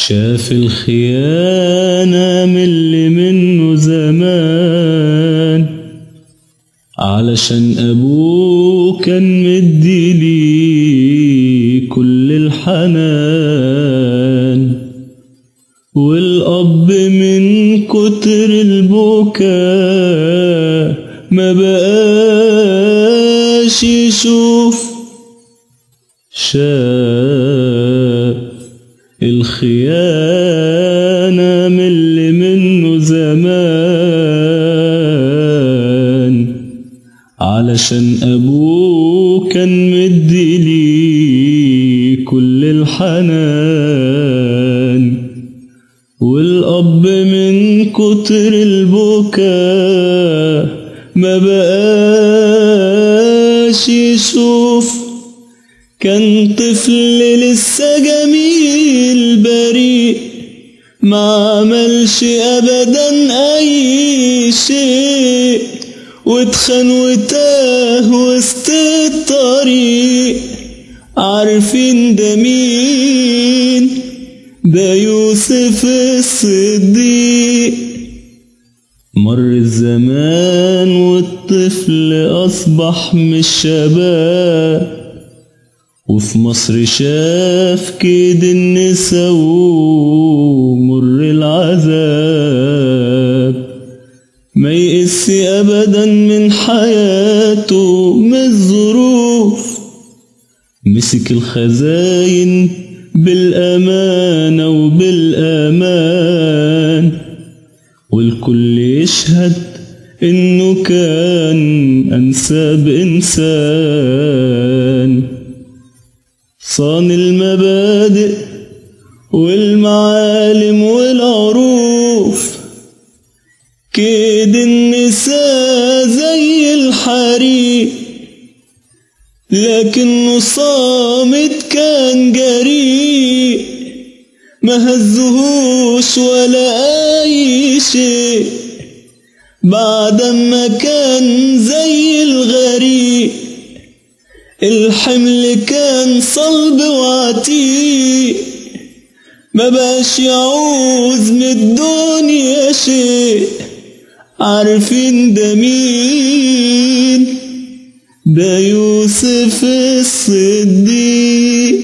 شاف الخيانة من اللي منه زمان، علشان أبوه كان مدي ليه كل الحنان، والأب من كتر البكاء ما بقاش يشوف. شاف الخيانة من اللي منه زمان، علشان أبوه كان مدي ليه كل الحنان، والأب من كتر البكاء ما بقاش يشوف. كان طفل لسه جميل بريء، ما عملش أبدا أي شيء، واتخان وتاه وسط الطريق. عارفين ده مين؟ ده يوسف الصديق. مر الزمان والطفل أصبح مش شباب، وفي مصر شاف كيد النسا ومر العذاب. ما يقس أبدا من حياته من الظروف، مسك الخزاين بالأمانة وبالأمان، والكل يشهد إنه كان أنساب إنسان. صان المبادئ والمعالم والعروف، كيد النساء زي الحريق، لكنه صامت كان جريء، ما هزهوش ولا أي شيء. بعدما كان زي الغريق، الحمل كان صلب وعتيق، ما بقاش يعوز من الدنيا شيء. عارفين ده مين؟ ده يوسف الصديق.